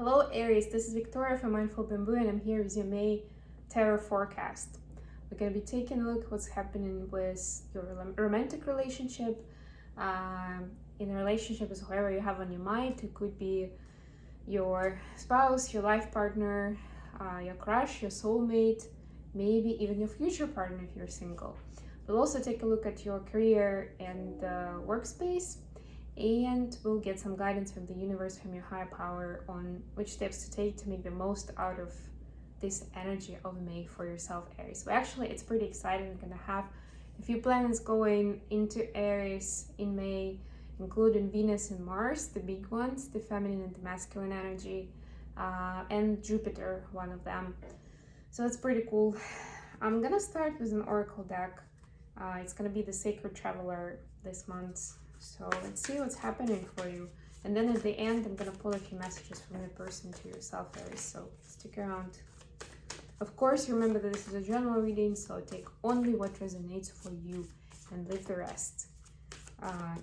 Hello Aries, this is Victoria from Mindful Bamboo and I'm here with your May Tarot Forecast. We're going to be taking a look at what's happening with your romantic relationship, in a relationship with whoever you have on your mind. It could be your spouse, your life partner, your crush, your soulmate, maybe even your future partner if you're single. We'll also take a look at your career and workspace, and we'll get some guidance from the universe, from your higher power, on which steps to take to make the most out of this energy of May for yourself, Aries. So actually, it's pretty exciting. We're gonna have a few planets going into Aries in May, including Venus and Mars, the big ones, the feminine and the masculine energy, and Jupiter, one of them. So it's pretty cool. I'm gonna start with an oracle deck. It's gonna be the Sacred Traveler this month. So let's see what's happening for you. And then at the end, I'm gonna pull a few messages from the person to yourself, Aries. So stick around. Of course, remember that this is a general reading, so take only what resonates for you and leave the rest.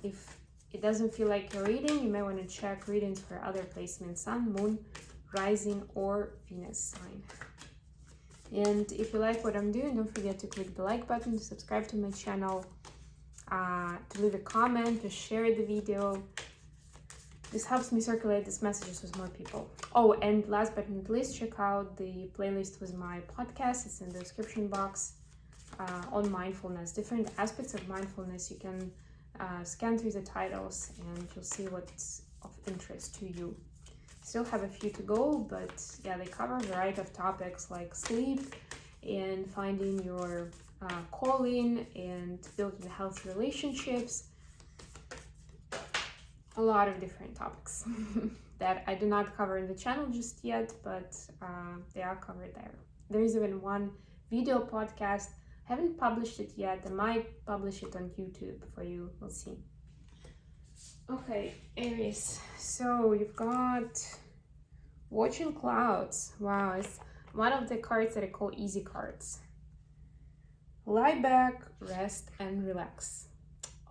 If it doesn't feel like you're reading, you may want to check readings for other placements: Sun, Moon, Rising, or Venus sign. And if you like what I'm doing, don't forget to click the like button, to subscribe to my channel, to leave a comment, to share the video. This helps me circulate these messages with more people. Oh, and last but not least, check out the playlist with my podcast. It's in the description box, on mindfulness, different aspects of mindfulness. You can scan through the titles and you'll see what's of interest to you. Still have a few to go, but yeah, they cover a variety of topics like sleep and finding your calling and building healthy relationships. A lot of different topics that I do not cover in the channel just yet, but they are covered there. There is even one video podcast. I haven't published it yet. I might publish it on YouTube for you. We'll see. Okay, Aries. So you've got Watching Clouds. Wow, it's one of the cards that I call easy cards. Lie back, rest, and relax.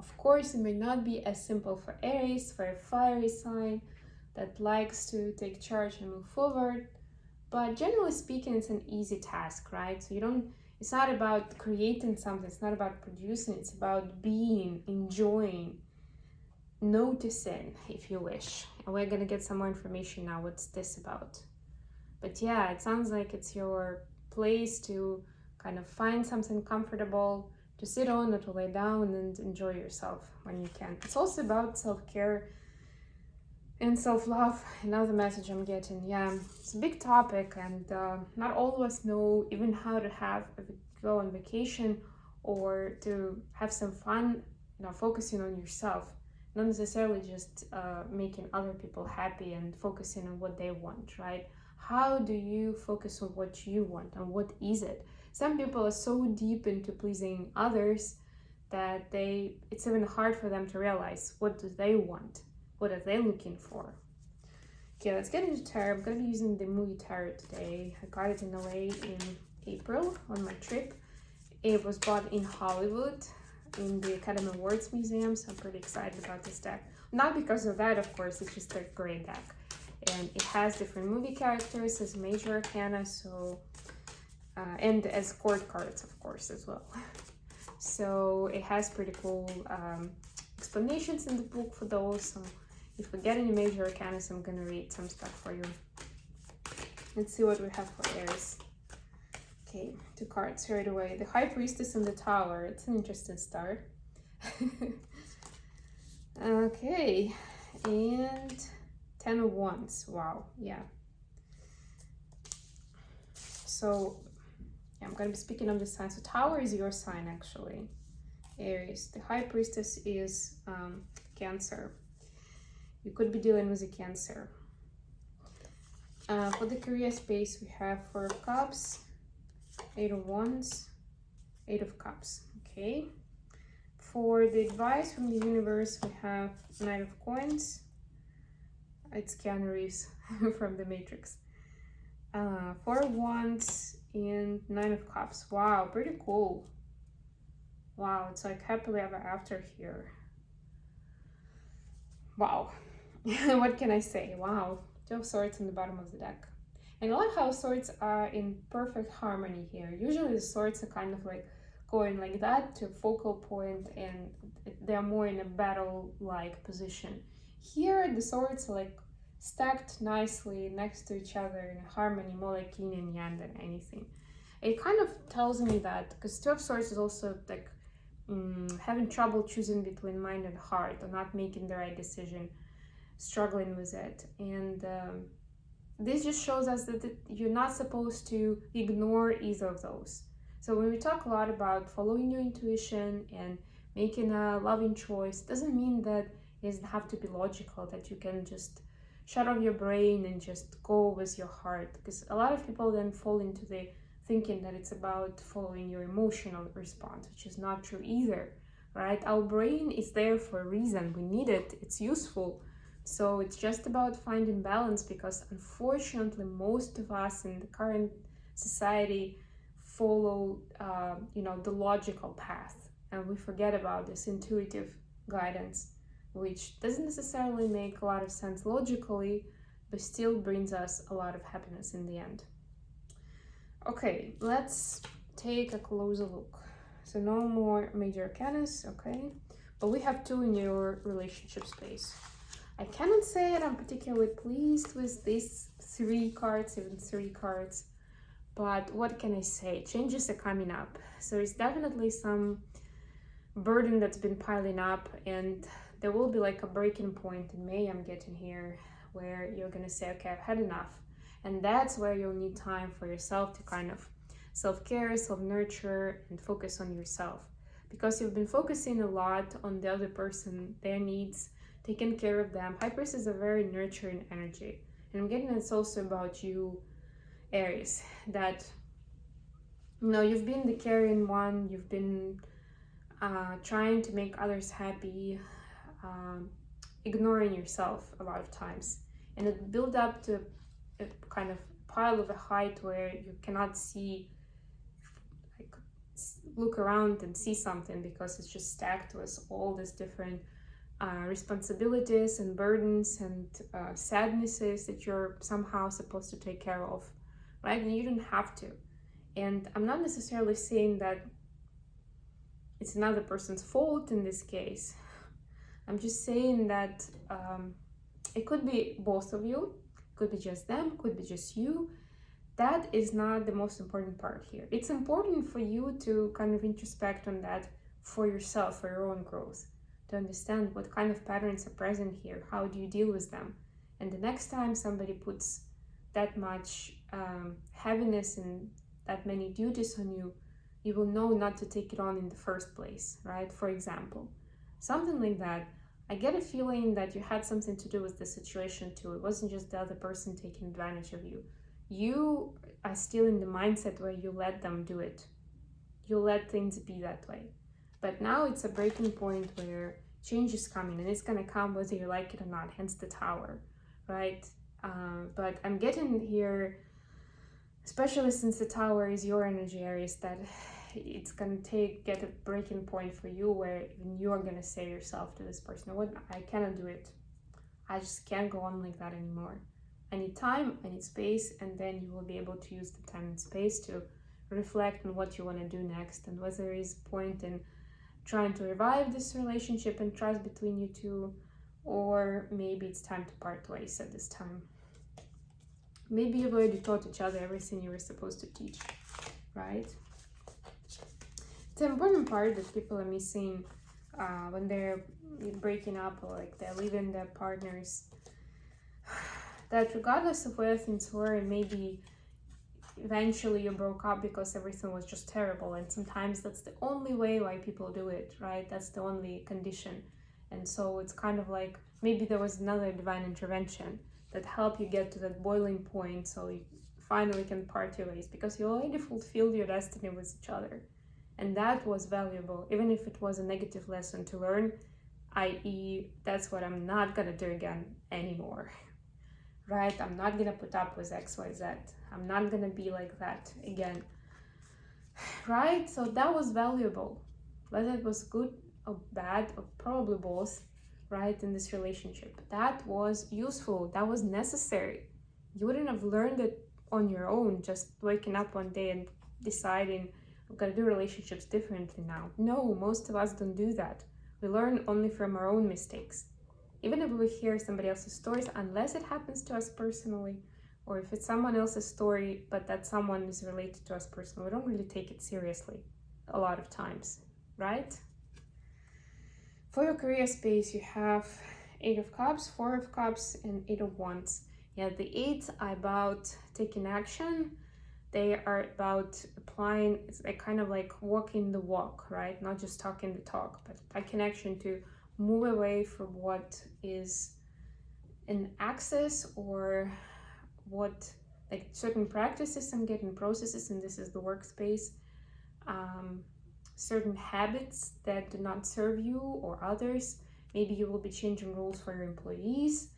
Of course, it may not be as simple for Aries, for a fiery sign that likes to take charge and move forward, but generally speaking, it's an easy task, right? So it's not about creating something, it's not about producing, it's about being, enjoying, noticing, if you wish. And we're gonna get some more information now. What's this about? But yeah, it sounds like it's your place to kind of find something comfortable to sit on or to lay down and enjoy yourself when you can. It's also about self-care and self-love. Another message I'm getting. Yeah, it's a big topic, and not all of us know even how to go on vacation or to have some fun, focusing on yourself. Not necessarily just making other people happy and focusing on what they want, right? How do you focus on what you want, and what is it? Some people are so deep into pleasing others that it's even hard for them to realize what do they want, what are they looking for. Okay, let's get into tarot. I'm going to be using the movie tarot today. I got it in LA in April on my trip. It was bought in Hollywood in the Academy Awards Museum, so I'm pretty excited about this deck. Not because of that, of course, it's just a great deck. And it has different movie characters as major arcana, so and as court cards, of course, as well. So it has pretty cool explanations in the book for those. So if we get any major arcana, I'm gonna read some stuff for you. Let's see what we have for Aries. Okay, 2 cards right away. The High Priestess and the Tower. It's an interesting start. Okay, and 10 of Wands. Wow, yeah. So yeah, I'm going to be speaking on this sign. So Tower is your sign, actually, Aries. The High Priestess is Cancer. You could be dealing with a Cancer. For the career space, we have 4 of Cups, 8 of Wands, 8 of Cups. Okay. For the advice from the universe, we have Knight of Coins. It's Keanu Reeves from The Matrix. 4 of Wands and 9 of Cups. Wow, pretty cool. Wow, it's like happily ever after here. Wow. What can I say? Wow. Two of Swords on the bottom of the deck. And I love how swords are in perfect harmony here. Usually the swords are kind of like going like that to a focal point, and they're more in a battle-like position. Here the swords are like stacked nicely next to each other in harmony, more like yin and yang than anything. It kind of tells me that, because Two of Swords is also like having trouble choosing between mind and heart, or not making the right decision, struggling with it. And this just shows us that you're not supposed to ignore either of those. So when we talk a lot about following your intuition and making a loving choice, doesn't mean that it doesn't have to be logical, that you can just shut off your brain and just go with your heart. Because a lot of people then fall into the thinking that it's about following your emotional response, which is not true either, right? Our brain is there for a reason. We need it. It's useful. So it's just about finding balance, because unfortunately most of us in the current society follow the logical path, and we forget about this intuitive guidance, which doesn't necessarily make a lot of sense logically, but still brings us a lot of happiness in the end. Okay, let's take a closer look. So no more major arcanas, okay, but we have two in your relationship space. I cannot say that I'm particularly pleased with these three cards, even three cards, but what can I say? Changes are coming up. So there's definitely some burden that's been piling up, and there will be like a breaking point in May, I'm getting here, where you're gonna say, okay, I've had enough. And that's where you'll need time for yourself to kind of self-care, self-nurture, and focus on yourself. Because you've been focusing a lot on the other person, their needs, taking care of them. High Priestess is a very nurturing energy. And I'm getting it's also about you, Aries, that you've been the caring one, you've been trying to make others happy, ignoring yourself a lot of times. And it built up to a kind of pile of a height where you cannot see, like, look around and see something, because it's just stacked with all these different responsibilities and burdens and sadnesses that you're somehow supposed to take care of, right? And you don't have to. And I'm not necessarily saying that it's another person's fault in this case. I'm just saying that it could be both of you, could be just them, could be just you. That is not the most important part here. It's important for you to kind of introspect on that for yourself, for your own growth, to understand what kind of patterns are present here, how do you deal with them. And the next time somebody puts that much heaviness and that many duties on you, you will know not to take it on in the first place, right? For example, something like that. I get a feeling that you had something to do with the situation too. It wasn't just the other person taking advantage of you. You are still in the mindset where you let them do it. You let things be that way. But now it's a breaking point where change is coming, and it's going to come whether you like it or not, hence the Tower, right? But I'm getting here, especially since the Tower is your energy, Aries, that it's going to get a breaking point for you where you are going to say yourself to this person, what, I cannot do it. I just can't go on like that anymore. I need time, I need space, and then you will be able to use the time and space to reflect on what you want to do next, and whether there is a point in trying to revive this relationship and trust between you two, or maybe it's time to part ways at this time. Maybe you've already taught each other everything you were supposed to teach, right? It's an important part that people are missing when they're breaking up, or like they're leaving their partners, that regardless of where things were, and maybe eventually you broke up because everything was just terrible, and sometimes that's the only way why people do it, right? That's the only condition. And so it's kind of like maybe there was another divine intervention that helped you get to that boiling point, so you finally can part your ways, because you already fulfilled your destiny with each other. And that was valuable, even if it was a negative lesson to learn, i.e. that's what I'm not gonna do again anymore, right? I'm not gonna put up with XYZ. I'm not gonna be like that again, right? So that was valuable. Whether it was good or bad, or probably both, right, in this relationship. That was useful, that was necessary. You wouldn't have learned it on your own, just waking up one day and deciding, I'm gonna do relationships differently now. No, most of us don't do that. We learn only from our own mistakes. Even if we hear somebody else's stories, unless it happens to us personally, or if it's someone else's story, but that someone is related to us personally, we don't really take it seriously a lot of times, right? For your career space, you have 8 of Cups, 4 of Cups, and 8 of Wands. Yeah, the 8 are about taking action. They are about applying, it's like kind of like walking the walk, right? Not just talking the talk, but taking action to move away from what is an access or what, like certain practices I'm getting, processes, and this is the workspace, certain habits that do not serve you or others. Maybe you will be changing rules for your employees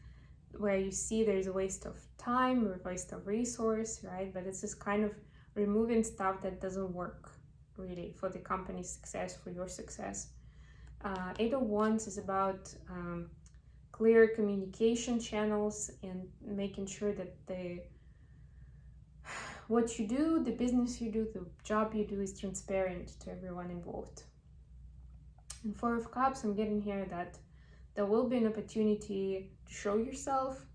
where you see there's a waste of time or waste of resource, right? But it's just kind of removing stuff that doesn't work really for the company's success, for your success. 8 of Wands is about clear communication channels and making sure that what you do, the business you do, the job you do is transparent to everyone involved. And 4 of Cups, I'm getting here that there will be an opportunity to show yourself,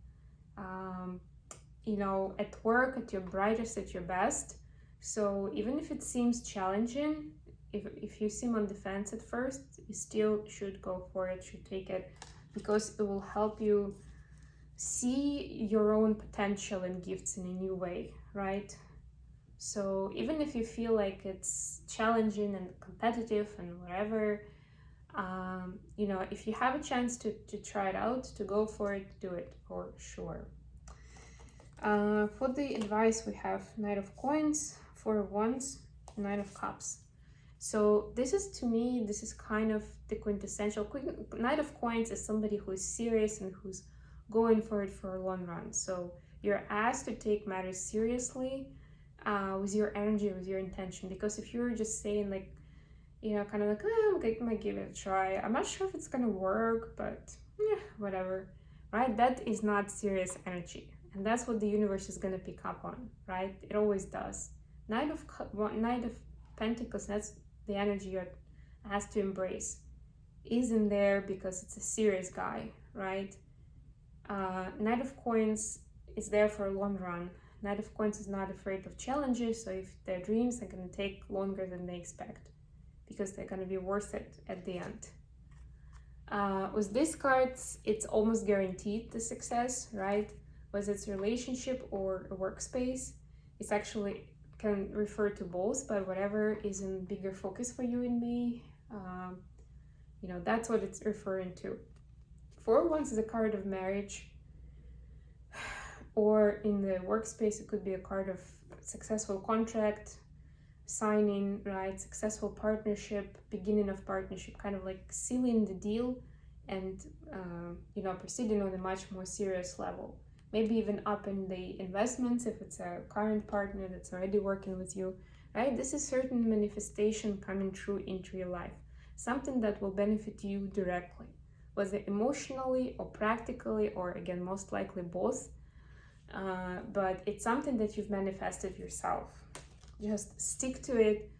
at work, at your brightest, at your best. So even if it seems challenging, if you seem on the fence at first, you still should go for it, should take it, because it will help you see your own potential and gifts in a new way, right? So even if you feel like it's challenging and competitive and whatever, if you have a chance to try it out, to go for it, do it for sure. For the advice, we have Knight of Coins, 4 of Wands, Knight of Cups. So this is kind of the quintessential. Knight of Coins is somebody who is serious and who's going for it for a long run. So you're asked to take matters seriously with your energy, with your intention. Because if you're just saying like, kind of like, I might give it a try. I'm not sure if it's gonna work, but whatever, right? That is not serious energy. And that's what the universe is gonna pick up on, right? It always does. Knight of Pentacles, that's the energy you're asked to embrace, isn't there because it's a serious guy, right? Knight of Coins is there for a long run. Knight of Coins is not afraid of challenges, so if their dreams are going to take longer than they expect, because they're going to be worth it at the end. With these cards, it's almost guaranteed the success, right? Whether it's a relationship or a workspace, it's actually can refer to both, but whatever is in bigger focus for you and me, that's what it's referring to. 4 of Wands is a card of marriage, or in the workspace, it could be a card of successful contract signing, right? Successful partnership, beginning of partnership, kind of like sealing the deal and, proceeding on a much more serious level. Maybe even up in the investments if it's a current partner that's already working with you, right? This is certain manifestation coming true into your life, something that will benefit you directly, whether emotionally or practically, or again, most likely both. But it's something that you've manifested yourself. Just stick to it,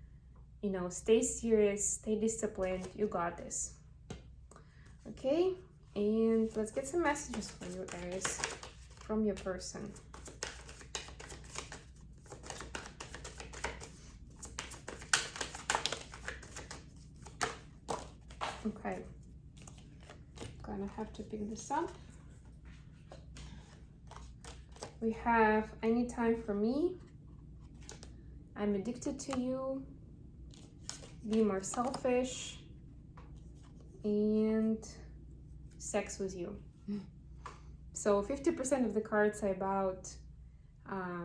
stay serious, stay disciplined. You got this. Okay, and let's get some messages for you, Aries, from your person. Okay, gonna have to pick this up. We have Any Time for Me, I'm Addicted to You, Be More Selfish, and Sex with You. So 50% of the cards are about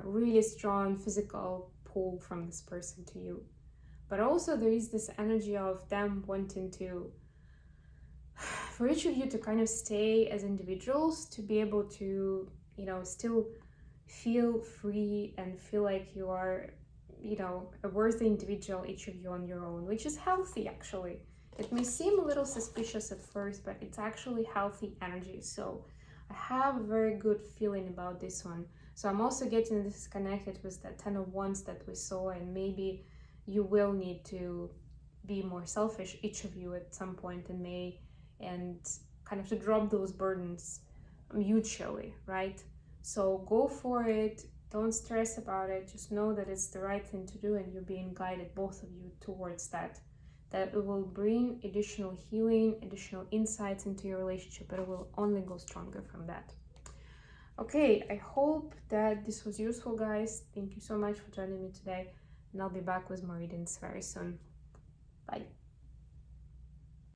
really strong physical pull from this person to you. But also there is this energy of them wanting to, for each of you to kind of stay as individuals, to be able to, still feel free and feel like you are, a worthy individual, each of you on your own, which is healthy actually. It may seem a little suspicious at first, but it's actually healthy energy. So I have a very good feeling about this one. So I'm also getting this connected with that 10 of Wands that we saw, and maybe you will need to be more selfish, each of you, at some point in May, and kind of to drop those burdens mutually, right? So go for it. Don't stress about it. Just know that it's the right thing to do, and you're being guided, both of you, towards that. That it will bring additional healing, additional insights into your relationship, but it will only go stronger from that. Okay, I hope that this was useful, guys. Thank you so much for joining me today, and I'll be back with more readings very soon. Bye.